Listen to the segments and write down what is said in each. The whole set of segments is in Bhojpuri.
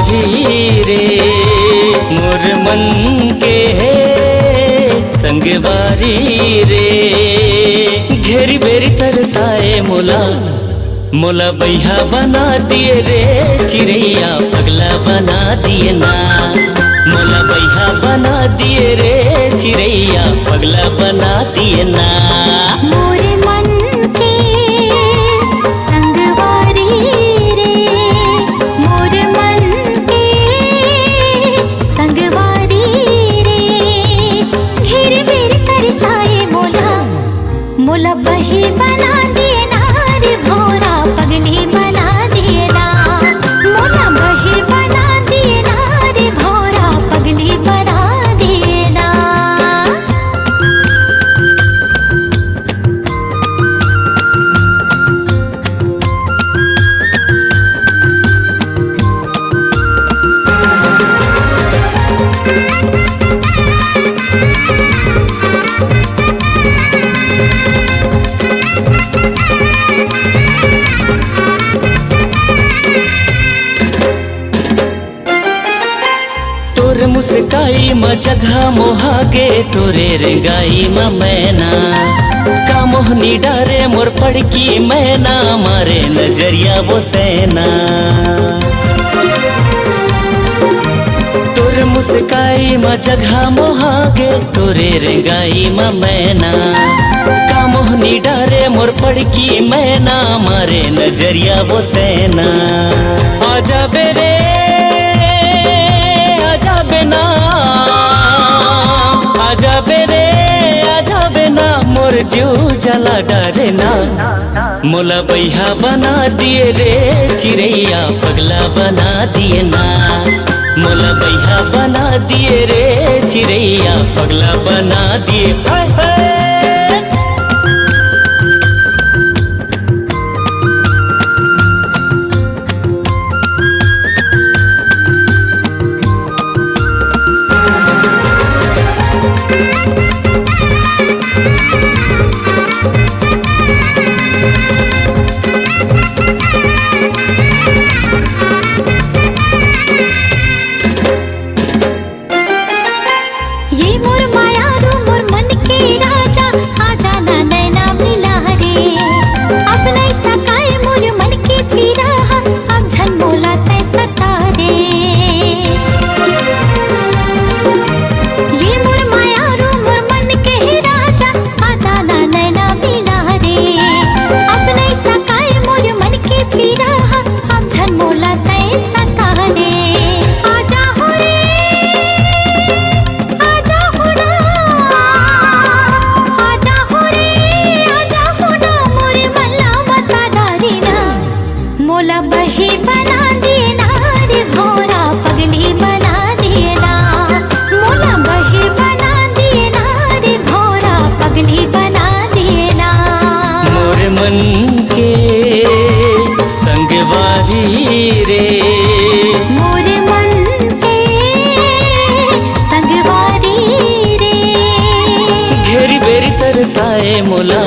संगवारी रे मोर मन के है संगवारी रे। घेरी बेरी तरसाए मोला मोला बैहा बना दिए रे चिड़ैया पगला बना दिए ना। मोला बैहा बना दिए रे चिड़ैया पगला बना दिए ना। मोरे मन के संगवारी रे मोरे मन के संगवारी रे। घेरे बेरी तरसाए मोला मोला बही बना दिए ना रे भोरा पगली बना दिए ना। मोला बही बना दिए ना रे भोरा पगली बना दिए ना। तोर मुस्काई म जगह मोहागे तोरे रेंगाई म मैना। का मोहनी डारे मोर पड़की मैना मारे नजरिया वो तैना। तोर मुस्काई म जगह मोहागे तोरे रेंगाई म मैना। का मोहनी डारे मोर पड़की मैना मारे नजरिया वो तैना। आजा बेरे आजा बेरे आजा बेना मोर जीव जला डरे ना। मोला बैहा बना दिए रे चिड़ैया पगला बना दिए ना। मोला बैहा बना दिए रे चिड़ैया पगला बना दिए। हाय हाय मोला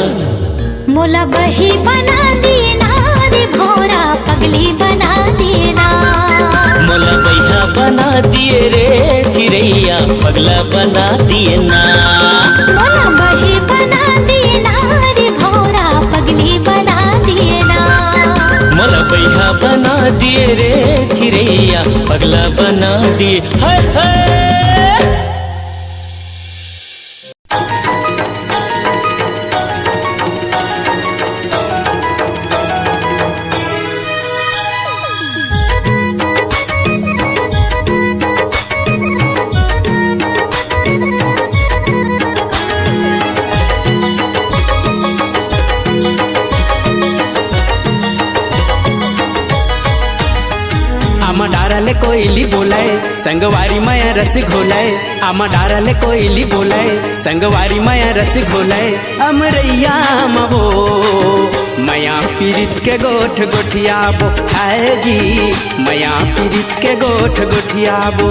मोला बही बना दिए ना रे भोरा पगली बना दिए ना। मोला बैहा बना दिए रे चिड़ैया पगला बना दिए ना। मोला बही बना दिए ना रे भोरा पगली बना दिए ना। मोला बैहा बना दिए रे चिड़ैया पगला बना दिए। हाय हाय डारले कोयली बोलाए संगवारी माया रस घोलाए। आमा डारले कोयली बोलाए संगवारी माया रस घोलाए। अमरैया मबो माया पीरित के गोठ गोठियाबो। हाय जी माया पीरित के गोठ गोठियाबो।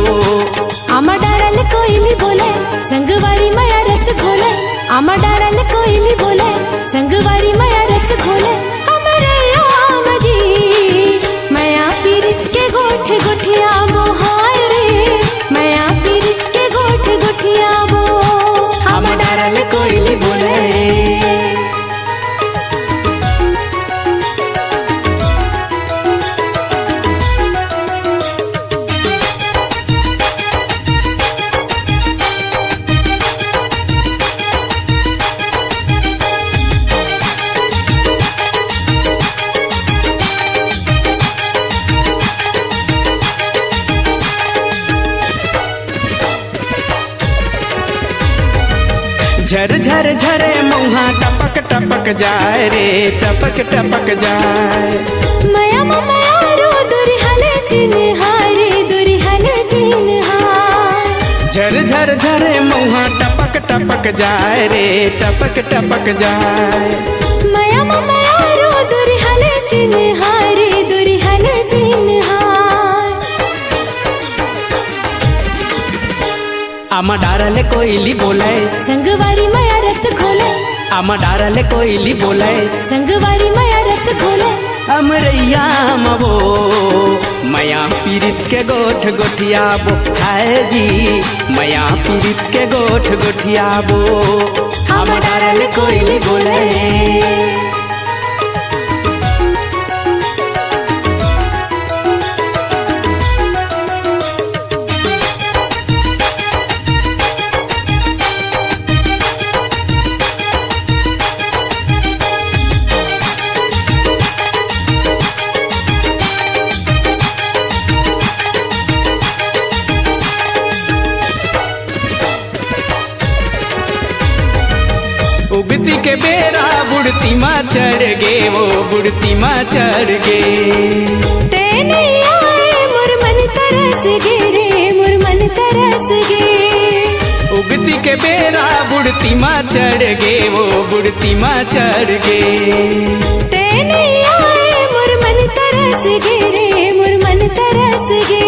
आमा डारले कोयली बोले संगवारी माया रस घोले। आमा डारले कोयली बोले संगवारी माया रस घोले। अमरैया मजी माया पीरित के गोठ गोठियाबो। बतियाबो हम डारल कोयली बोले झर झर झरे मुहा टपक टपक जाए रे टपक टपक जाए मया मया रो दुरिहले चिन्हारे दुरिहले चिन्हार झर झर झरे मुहा टपक टपक जाए रे टपक टपक जाए मया मया रो दुरिहले चिन्हारे दुरिहले चिन्हार आमा डारले कोयली बोले संगवारी मया रस घोले आमा डारले कोयली बोले संगवारी मया रस घोले अमरैया मवो मया पीरित के गोठ गोठियाबो हाय जी मया पीरित के गोठ गोठियाबो हम डारल कोयली बोले उगती के बेरा बुढ़ती माँ चढ़ गे वो बुढ़ती माँ चढ़ गे ते नहीं आए मुरमन तरस गे रे मुरमन तरस गे उगती के बेरा बुढ़ती माँ चढ़ गे वो बुढ़ती माँ चढ़ गे ते नहीं आए मुरमन तरस गे रे मुरमन तरस गे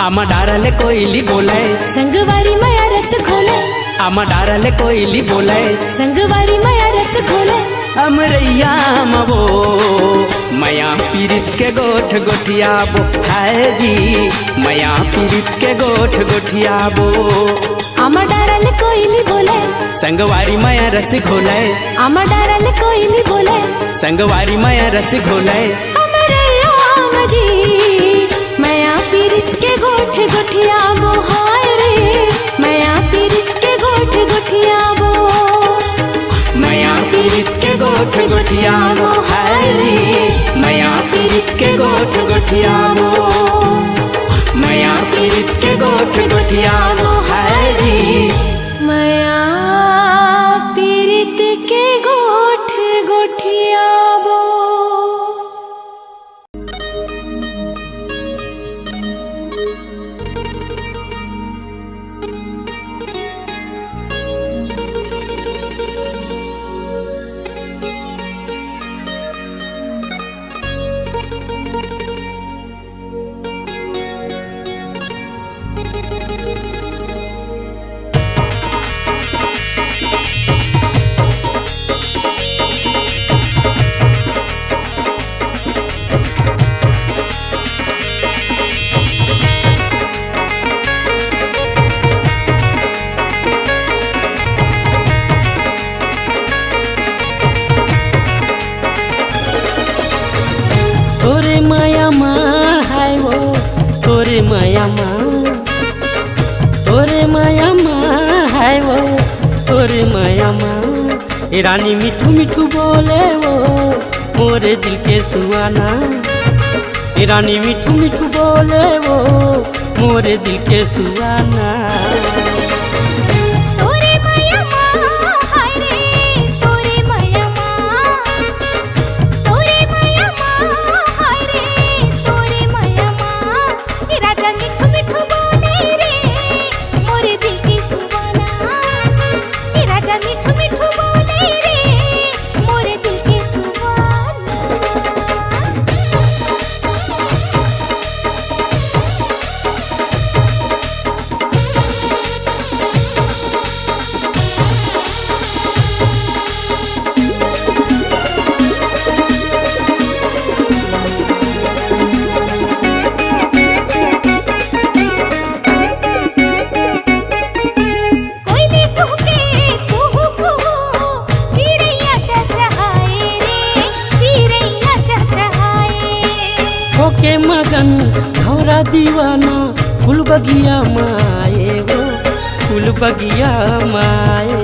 आमा डारले कोयली बोले संगवारी मया रस घोले आमा डारले कोयली बोले संगवारी मया रस घोले अमरैया मवो मया पीरित के गोठ गोठियाबो हाय जी मया पीरित के गोठ गोठियाबो आमा डारल कोयली बोले संगवारी मया रस घोले आमा डारल कोयली बोले संगवारी मया रस घोले अमरैया मजी मया पीरित के गोठ गोठियाबो हाय रे मया पीरित के गोठ गोठियाबो मया पीरित के गोठ गोठियाबो हाय जी मया पीरित के गोठ गोठियाबो मया पीरित के गोठ गोठियाबो हाय जी मया पीरित के गोठ गोठियाबो तोरे माया माँ है वो तोरे माया माँ तोरे माया माँ है वो तोरे माया माँ ए रानी मिठू मिठू बोले वो मोरे दिल के सुहाना ए रानी मिठू मिठू बोले वो मोरे दिल के सुहाना तोरे माया माँ हाय रे तोरे माया माँ तोरे माया माँ हाय रे तोरे माया माँ ये राजा मिठू मिठू बोले रे मोरे दिल की सुहाना ये राजा मिठू मिठू बोले रे मोरे दिल की सुहाना होके मगन घौरा दीवाना फूल बगिया माए वो फूल बगिया माए।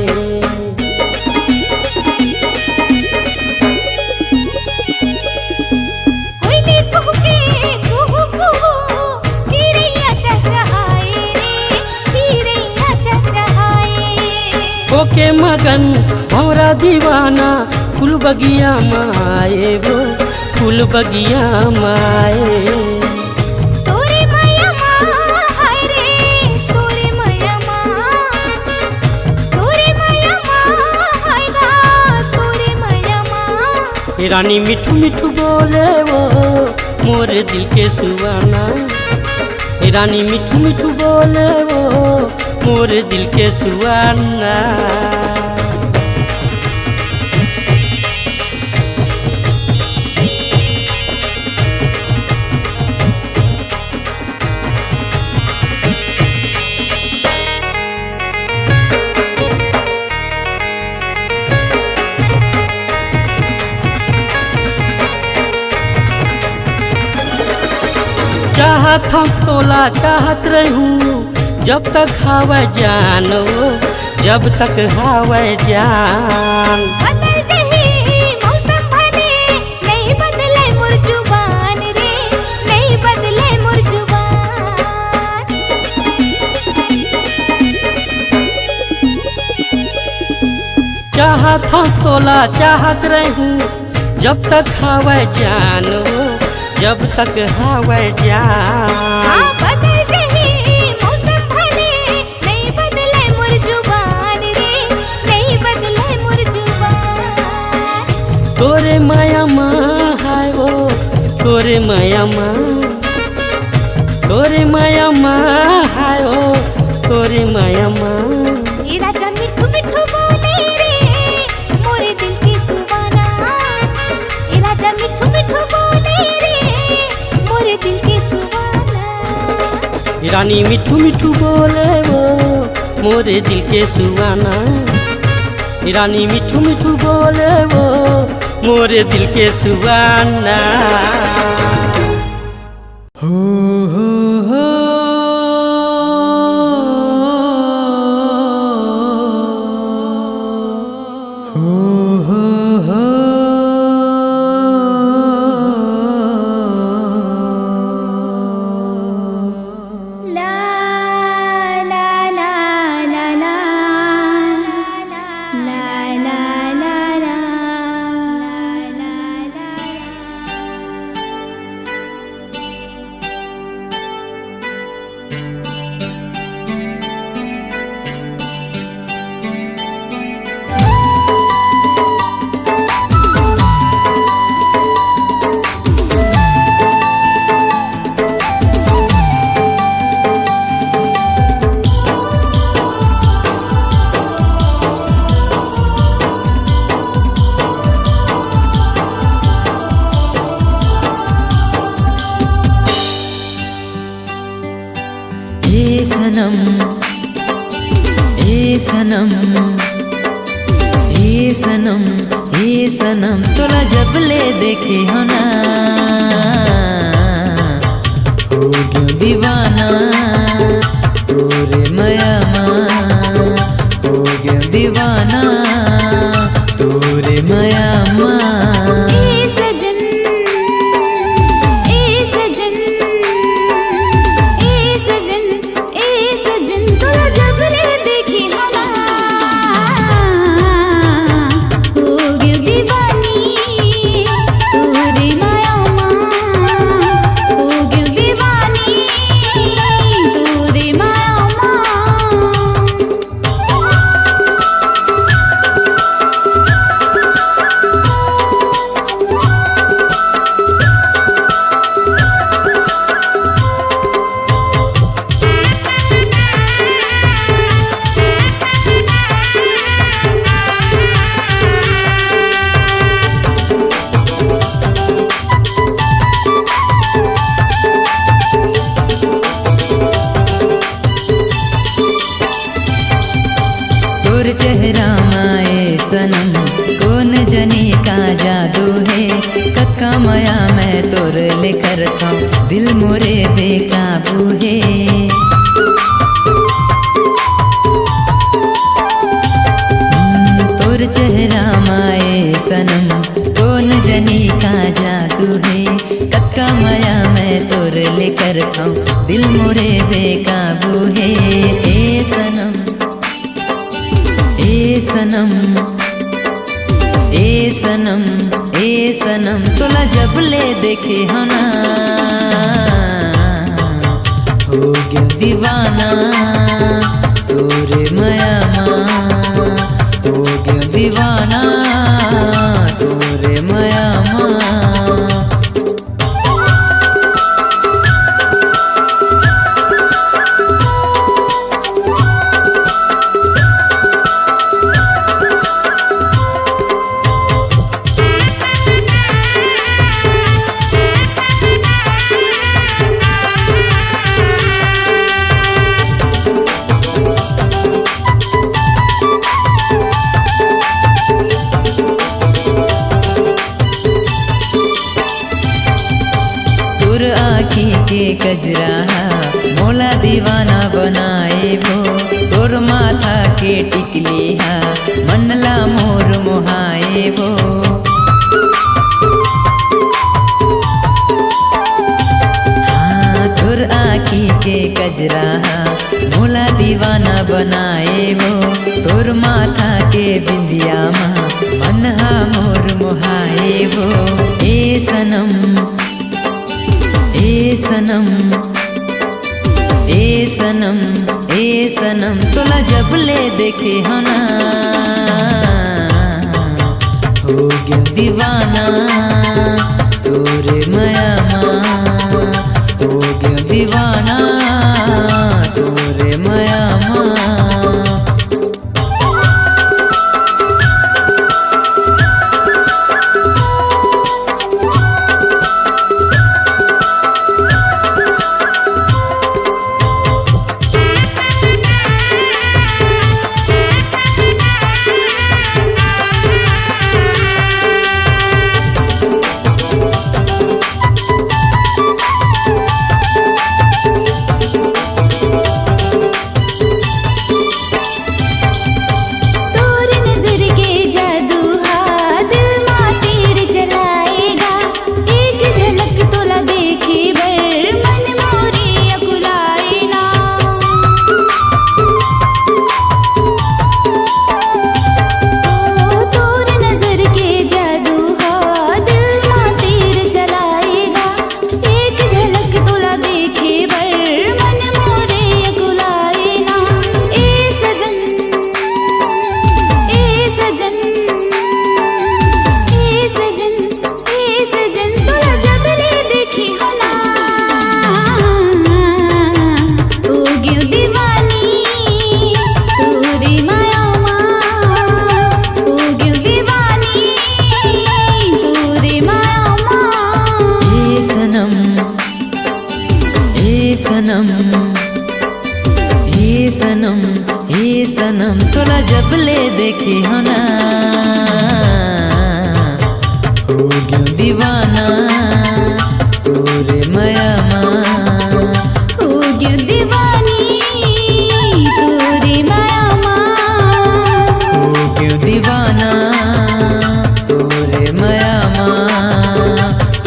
कोयली कुहके कुहू कुहू चिड़ैया चहचहाए रे चिड़ैया चहचहाए। होके मगन घौरा दीवाना फूल बगिया माए वो फूल बगिया माए। तोरे मैया माँ हाय रे तोरे मैया माँ तोरे मैया माँ हाय गा तोरे मैया माँ। हे रानी मिठू मिठू बोले वो मोरे दिल के सुवाना। हे रानी मिठू मिठू बोले वो मोरे दिल के सुवाना। चाहत हम तोला चाहत रहूं जब तक हवा जान वो जब तक हवा जान। बदल जही मौसम भले नहीं बदले मोर जुबान रे नहीं बदले मोर जुबान। चाहत हम तोला चाहत रहूं जब तक हवा जान वो जब तक हवा जान। बदल जही मौसम भले नहीं बदले मोर जुबान रे नहीं बदले मोर जुबान। तोरे माया माँ हाय वो तोरे माया माँ तोरे माया माँ हाय वो तोरे माया माँ। ए राजा मिठू मिठू बोले रे मोरे दिल की सुवाना। ए राजा मिठू मिठू बोले रे मोरे दिल की सुवाना। रानी मिठू मिठू बोले वो मोरे दिल के सुवाना। रानी मिठू मिठू बोले वो मोरे दिल के सुवाना। सनम ए सनम ए सनम ए सनम तोला जब ले देखे हो ना हो गयो दीवाना तोरे माया हो गयो दीवाना तोरे माया चेहरा माए सनम कौन जने का जादू है। कक्का माया मैं तोर लेकर था दिल मोरे बेकाबू है। तोर चेहरा माए सनम कौन जनी का जादू है। कक्का माया मैं तोर लेकर था दिल मोरे बेकाबू है। ए सनम ए सनम ए सनम ए सनम तोला जब ले देखे हना हो गया दीवाना तोरे माया माँ हो गया दीवाना तोरे माया माँ। आँखी के कजरा मोला दीवाना बनाए वो तोर माथा के टिकली हा मनला मोर मोहाए वो। हाँ तोर आँखी के कजरा मोला दीवाना बनाए वो तोर माथा के बिंदिया माँ मनहा मोर मोहाए वो। ए सनम ए सनम ए सनम ए सनम तोला जब ले देखे हना हो गया दीवाना तोरे माया माँ हो गया दीवाना तोरे माया माँ। सनम तोला जब ले देखे हना हो गया दीवाना तोरे माया माँ हो गया दीवानी तोरे माया माँ हो गया दीवाना तोरे माया माँ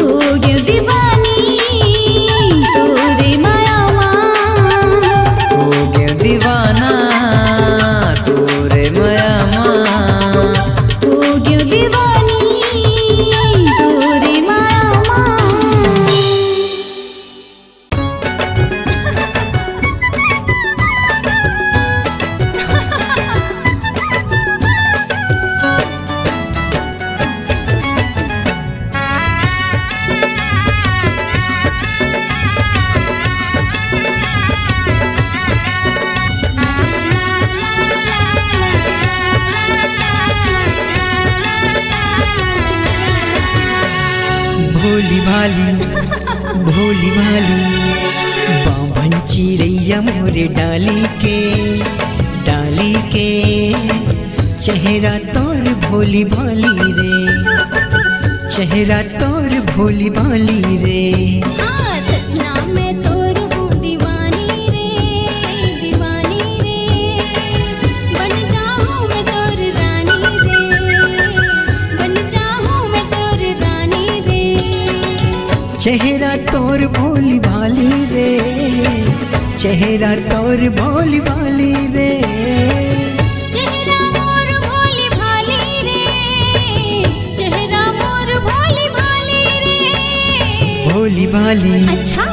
हो गया दीवानी तोरे माया माँ हो गया दीवाना तोरे माया माँ हो गया दीवानी तोरे माया माँ। भोली भाली बाभन चिड़ैया मोरे डाली के चेहरा तोर भोली भाली रे चेहरा तोर भोली भाली रे। हाँ सजना मैं तोर हूँ दीवानी रे, दीवानी रे। बन जाऊँ मैं तोर रानी रे, बन जाऊँ मैं तोर रानी रे। चेहरा तोर भोली भाली रे, चेहरा तोर भोली भाली रे। चेहरा मोर भोली भाली रे, चेहरा मोर भोली भाली रे। भोली भाली अच्छा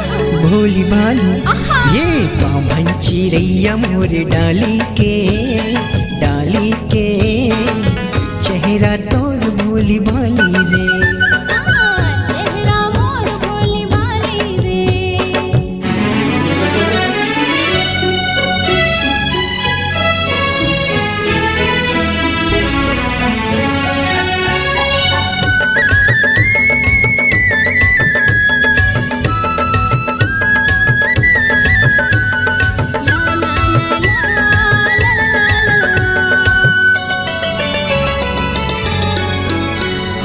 भोली भाली आहा। ये बामन चिड़ैया मोर डाली के, डाली के। चेहरा तोर भोली भाली रे। चेहरा मोर भोली भाली रे। ला ला ला ला ला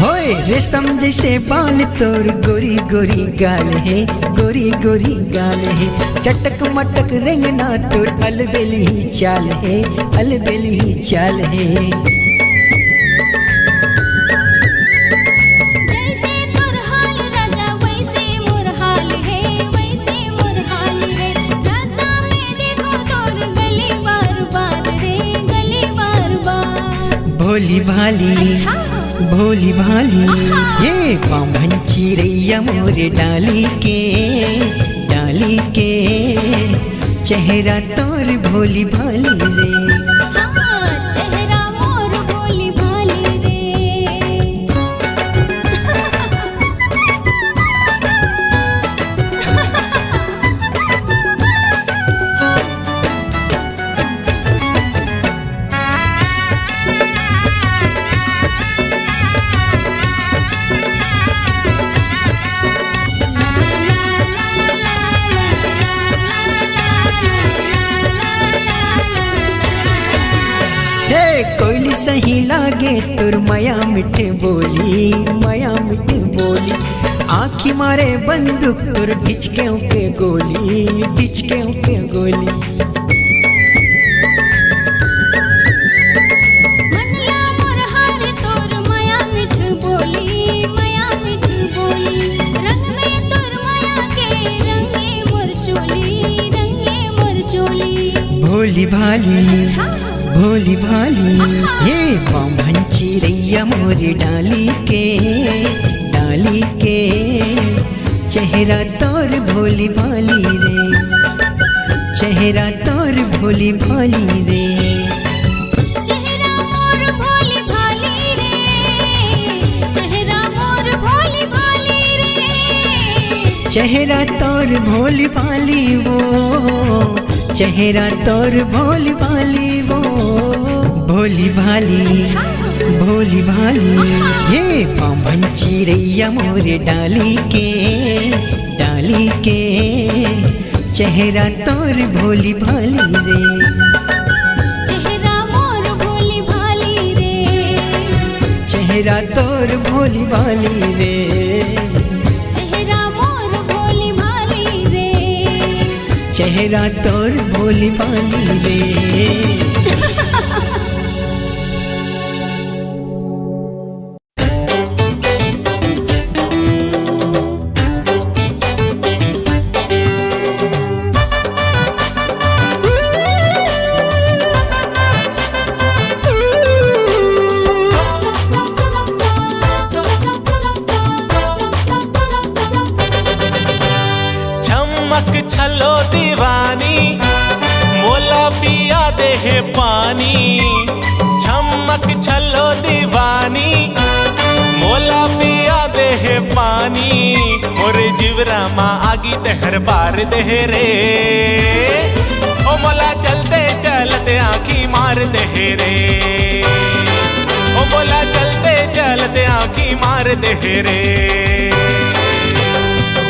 होए रेशम जैसे बाल तोर गोरी गोरी गाल है, गोरी गोरी गाल है। चटक मटक रेंगना तोर अलबेली चाल है, अलबेली चाल है। जैसे तोर हाल राजा वैसे मोर हाल है, वैसे मोर हाल है। राता में देखो तोर गली बार बार रे, गली बार बार। भोली भाली अच्छा भोली भाली आहा। ये बामन चिड़ैया मोर डाली के, डाली के। चेहरा तोर भोली भाली रे। हाँ चेहरा मोर भोली भाली रे। हे कोयली सही लागे तोर माया मिठे बोली, माया मिठे बोली। आँखी मारे बंदूक तोर डिचके के गोली, डिचके के गोली। मनला मोर हार तोर माया मिठ बोली, माया मिठ बोली। रंग में तोर माया के रंगे मोर चोली, रंगे मोर चोली। भोली भाली अच्छा भोली भाली ये बामन चिड़ैया मोर डाली के, डाली के। चेहरा तोर भोली भाली रे, चेहरा तोर भोली भाली रे। चेहरा मोर भोली भाली रे, चेहरा मोर भोली भाली रे। चेहरा तोर भोली भाली वो, चेहरा तोर भोली भाली वो। भोली भाली भोली भाली ये बामन चिड़ैया मोर डाली के, डाली के। चेहरा तोर भोली भाली रे। चेहरा मोर भोली भाली रे। चेहरा तोर भोली भाली रे। चेहरा मोर भोली भाली रे। चेहरा तोर भोली भाली रे। झमक छलो दीवानी मोला पिया दे है पानी। झमक छलो दीवानी मोला पिया दे है पानी। मोरे जीवरा माँ आगी तहर बार दे रे। ओ मोला चलते चलते आँखी मार दे रे। ओ मोला चलते चलते आँखी मार दे रे।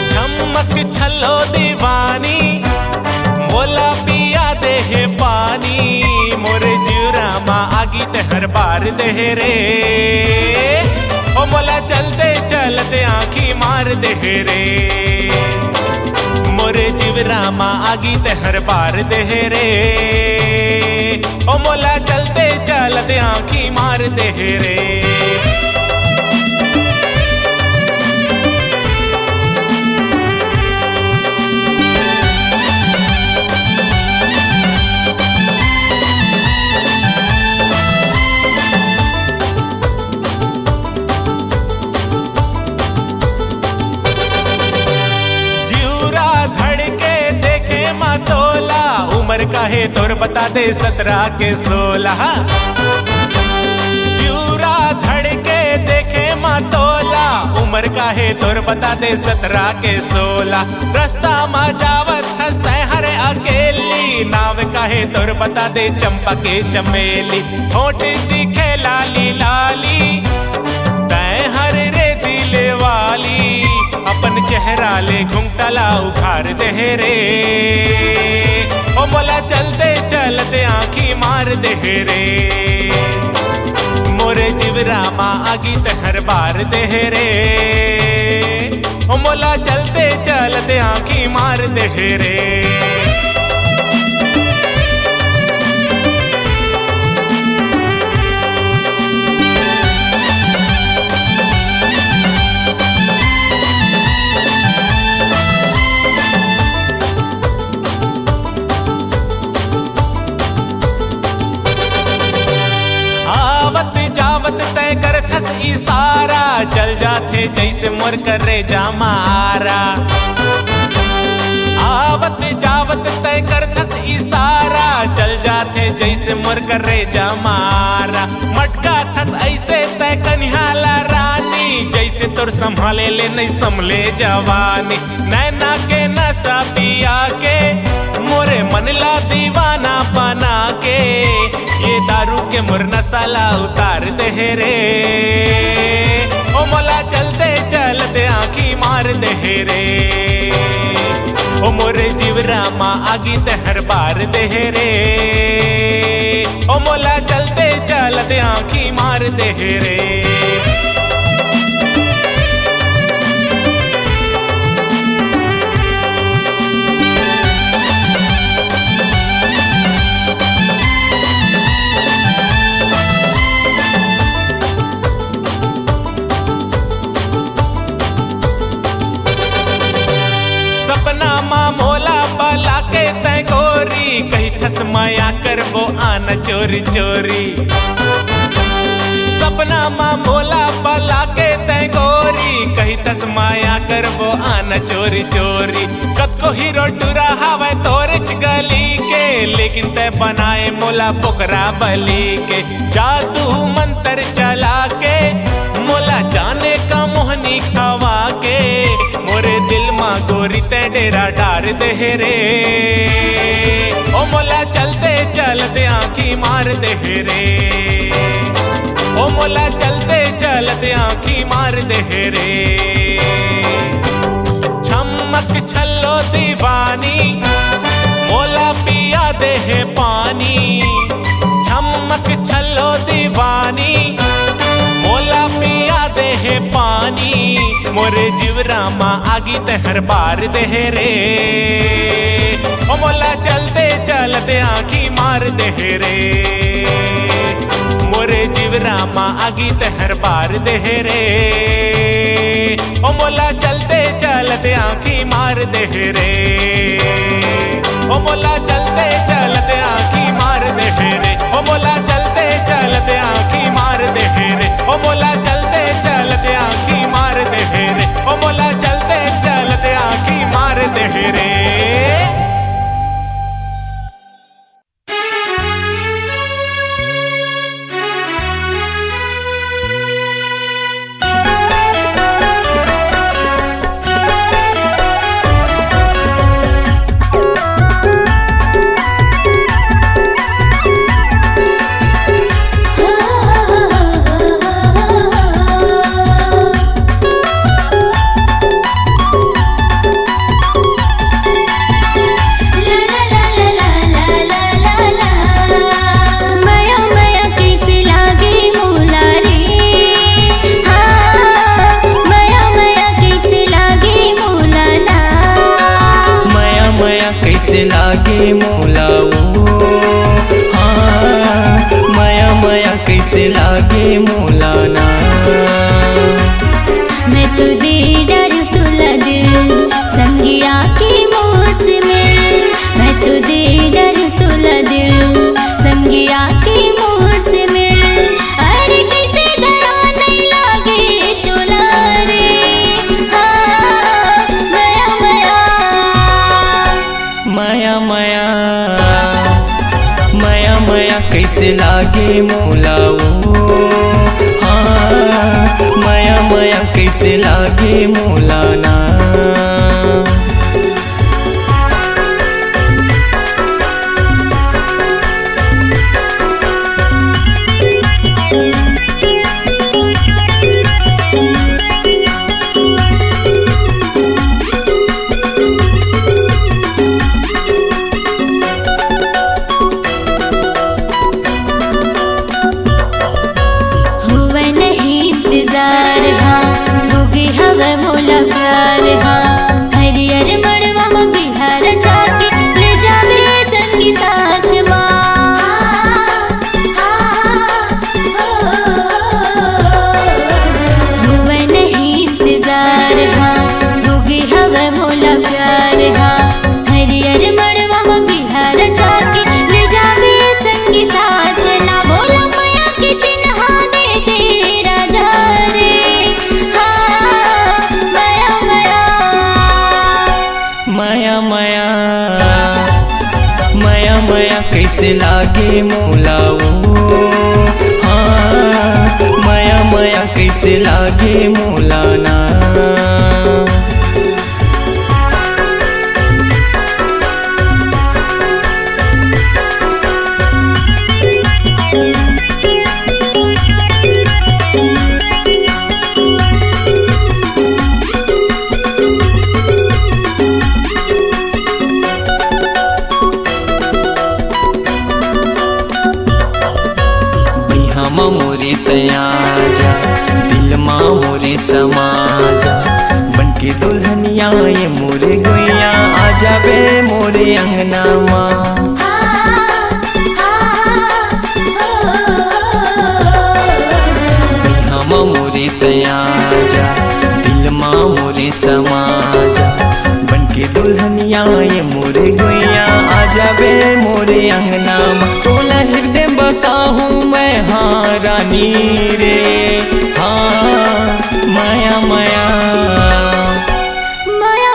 झमक छलो दीवानी मोला पिया दे है पानी। मोरे जीवरा माँ आगी तहर बार दे रे। ओ मोला चलते चल आँखी मार दे रे। मोरे जीवरा माँ आगी ते हर बार दे रे। ओ मोला चलते चलते आँखी मार दे रे। उम्र काहे तोर बता दे 17 के 16। जूरा धड़के देखे माँ तोला, उम्र काहे तोर बता दे 17 के 16। रास्ता माँ जावत हंसते हरे अकेली, नाव काहे तोर बता दे चंपा के चमेली। होठ दिखे लाली लाली तय हर रे दिले वाली, अपन चेहरा ले घुंघटाला उखाड़ दे रे। ओ मोला चलते चलते आँखी मार दे रे। मोरे जीवरा माँ आगी ते हर बार दे रे। ओ मोला चलते चलते आँखी मार दे रे। तय कर थस इशारा, चल जाते जैसे मोर करे जा मारा। आवत जावत तय कर थस इशारा, चल जाते जैसे मोर करे जा मारा। मटका थस ऐसे तय कन्हाला रानी, जैसे तोर संभाले ले नहीं संभले जवानी। नैना के नशा पिया के मोरे मनला दीवाना बना के, ये दारू के मोर नशाला उतार दे रे। ओ मोला चलते चलते आँखी मार दे रे। ओ मोरे जीवरा माँ आगी ते हर बार दे रे। ओ मोला चलते चलते आँखी मार दे रे। कही थस माया कर वो आना चोरी चोरी। सपना माँ मोला पला के तय गोरी, कही थस माया कर वो आना चोरी चोरी। कद को हीरो टूरा हवा तोरच गली के, लेकिन तय बनाए मोला पोकरा बली के। जादू मंत्र चला के मोला जाने का मोहनी खवा के, मोरे दिल माँ गोरी ते डेरा डार दे रे। ओ मोला चलते चलते आँखी मार दे रे। ओ मोला चलते चलते आँखी मार दे रे। छमक छल्लो दीवानी मोला पिया दे है पानी। छमक छल्लो दीवानी मोला पिया दे है पानी। मोरे जीवरा माँ आगी ते हर बार दे रे। ओ मोला चलते चलते आँखी मार दे रे। मोरे जीवरा माँ आगी ते हर बार दे रे। ओ मोला चलते चलते आँखी मार दे रे। ओ मोला चलते चलते आँखी मार दे रे। ओ मोला चलते चलते आँखी मार दे रे। ओ मोला चलते चलते आँखी मार दे रे। ओ मोला चलते चलते आँखी मार दे रे। कैसे लागे मोला ओ हाँ माया माया कैसे लागे मोला ना। मैं तो दे डरू तुला दिल संगिया की मोर से मिल। मैं तो दे डरू तुला दिल संगिया की मोर से मिल। अरे कैसे दया नहीं लागे तुला रे हाँ माया माया माया माया माया माया कैसे लागे मोला ओ हाँ माया माया कैसे लागे मोला ना। हुआ नहीं इंतजार हाँ होगी हवा मोला प्यार हाँ। हरियर मड़वा में बिहार जाके ले जावे संगी साथ हुआ नहीं इंतजार हाँ होगी हवा मोला प्यार हाँ। हरियर मड़वा में बिहार जाके ले जावे संगी साथ ना। बोला माया के चिन्हा दे तेरा जा रे हाँ माया माया माया माया माया कैसे लागे मोला ओ हाँ माया माया कैसे लागे मोला ना। बिहामा मोरे तया जा दिल माँ मोरे समा जा बनके दुल्हनिया ये मोरे गोइया आ जाबे मोरे अंगना माँ। बिहामा मोरे तया जा दिल माँ मोरे समा जा बनके दुल्हनिया ये मोरे गोइया आ जाबे मोरे अंगना माँ। तोला हृदय बसा हूँ मैं हाँ रानी रे हाँ माया माया माया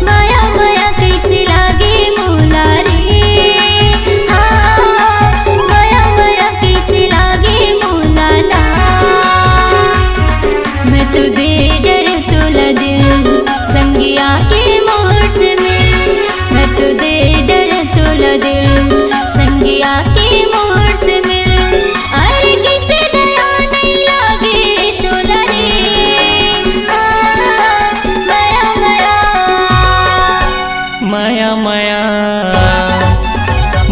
माया माया कैसे लागे मोला रे हाँ माया माया कैसे लागे मोला ना। मैं तो दे डर तुला दिल संगिया के मोर से मिल। मैं तो दे डर तुला दिल संगिया के मोर से मिल। अरे कैसे दया नहीं लागे तुला रे हाँ माया माया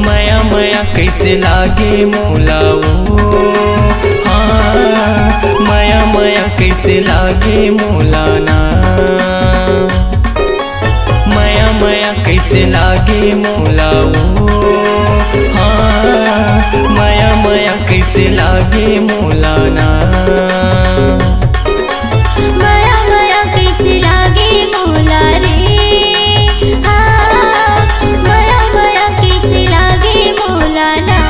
माया माया कैसे लागे मोला ओ हाँ माया माया कैसे लागे मोला ना। माया माया कैसे लागे मोला ओ हाँ माया माया कैसे लागे मोला ना। माया माया कैसे लागे मोला रे हाँ माया माया कैसे लागे मोला ना।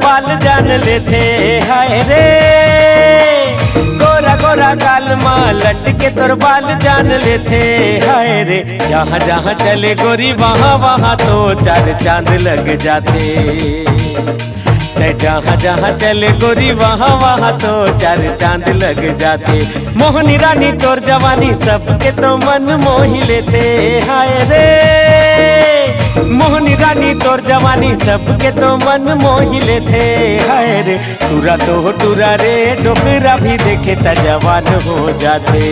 बाल जान लेते हाय रे, गोरा गोरा गाल माँ लटके तोर बाल जान लेते हाय रे। जहाँ जहाँ चले गोरी वहाँ वहाँ तो चार चांद लग जाते, जहाँ जहाँ चले गोरी वहाँ वहाँ तो चार चांद लग जाते। मोहनी रानी तोर जवानी सबके तो मन मोही लेते हाय रे, मोहनी रानी तोर जवानी सबके तो मन मोही लेते हाय रे। टूरा तो टूरा रे डोकरा भी देखे त जवान हो जाते,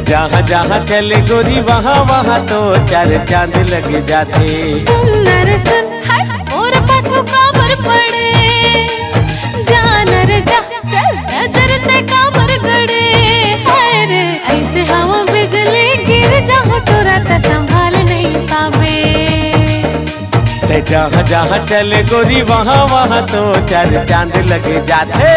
जहाँ जहाँ चले गोरी वहाँ वहाँ तो चार चांद लग जाते। सुंदर सुन और पाछू काबर पड़े, जानर जा चल नजर ते काबर गड़े हाय रे। ऐसे हवा बिजली गिर जाओ तोरा त संभाल नहीं पावे, जहाँ जहाँ चले गोरी वहाँ वहाँ तो चार चांद लग जाते।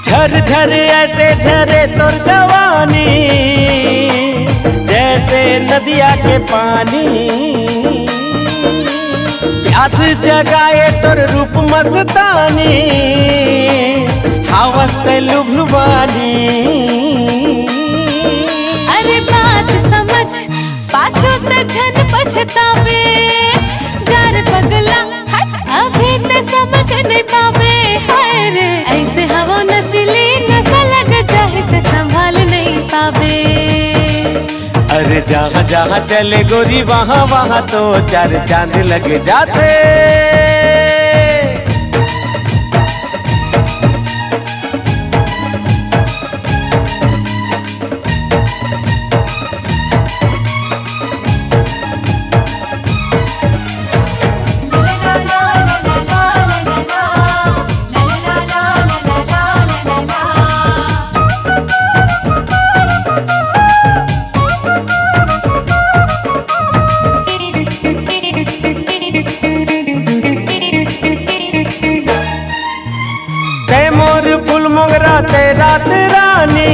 झर झर ऐसे झरे तोर जवानी, जैसे नदिया के पानी, प्यास जगाए तोर रूप मस्तानी, हवस ते लुभलुबानी। अरे बात समझ पाछू ते झन पछतावे, जार पगला अभी ते समझ नहीं पावे हाय रे। ऐसे हवा नशीली नशा लग जाए ते संभाल नहीं पावे, अरे जहाँ जहाँ चले गोरी वहाँ वहाँ तो चार चांद लग जाते। रात रानी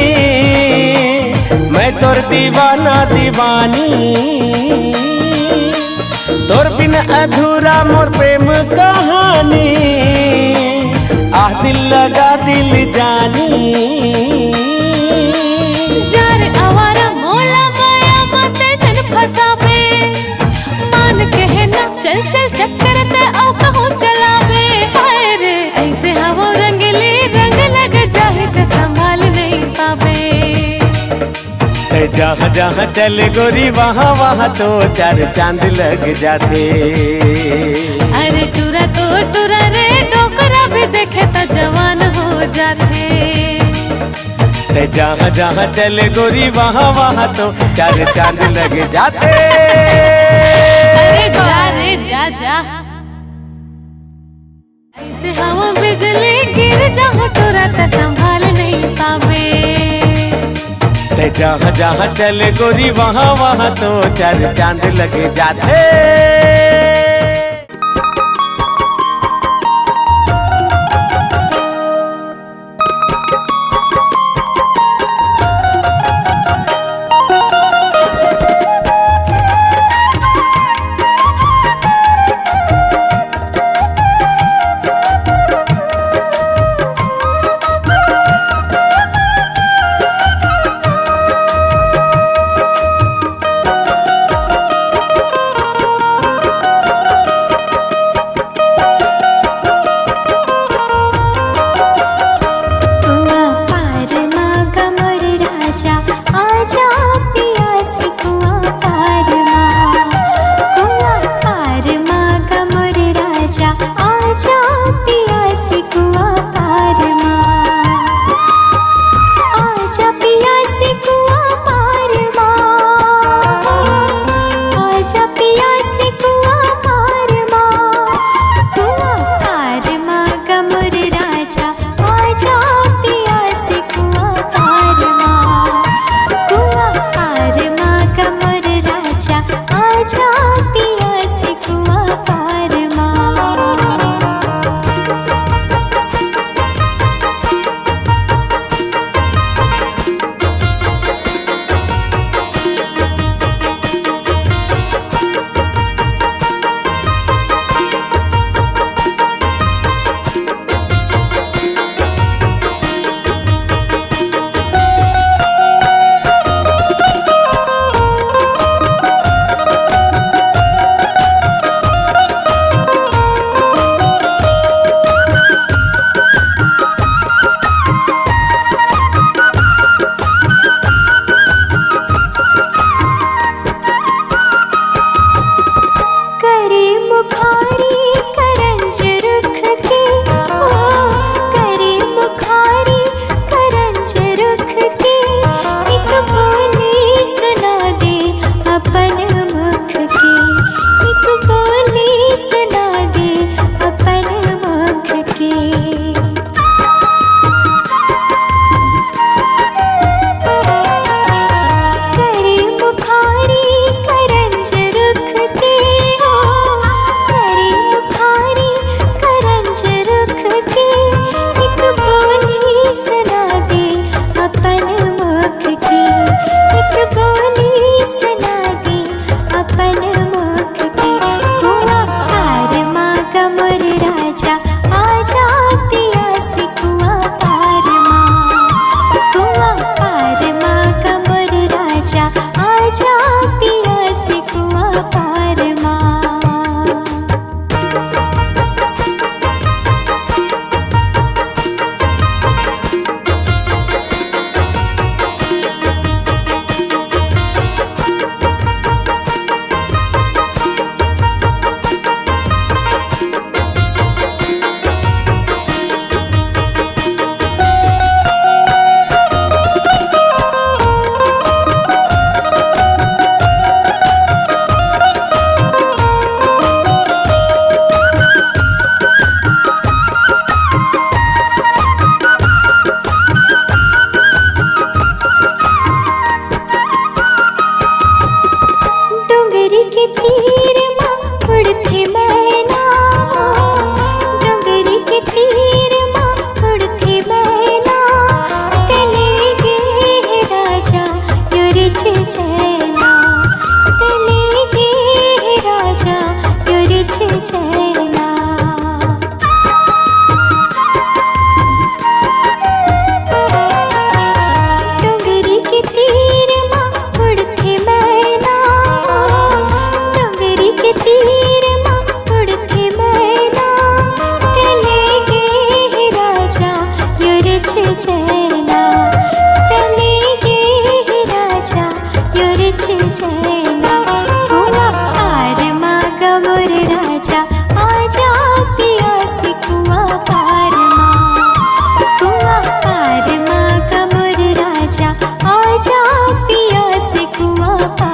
मैं तोर दीवाना दीवानी, तोर बिन अधूरा मोर प्रेम कहानी, आह दिल लगा दिल जानी। जार आवारा मोला माया मते जन फसावे, मान कहे ना चल चल चक्कर ते औ कहो चलावे हाय रे। ऐसे हवा रंगली रंग लग जाए ते संभाल नहीं पावे, जहाँ जहाँ चले गोरी वहाँ वहाँ तो चार चांद लग जाते। अरे टूरा तो टूरा रे डोकरा भी देखे तो जवान हो जाते, जहाँ जहाँ चले गोरी वहाँ वहाँ तो चार चांद लग जाते। अरे जा रे जा जा, ऐसे हवा बिजली गिर जाओ तोरा त संभाल नहीं पावे, जहाँ जहाँ चले गोरी वहाँ वहाँ तो चार चांद लग जाते। चैना कुआ पार माँ कमर राजा आजा पिया से कुआ पार माँ कमर राजा आजा पिया से कुआ पार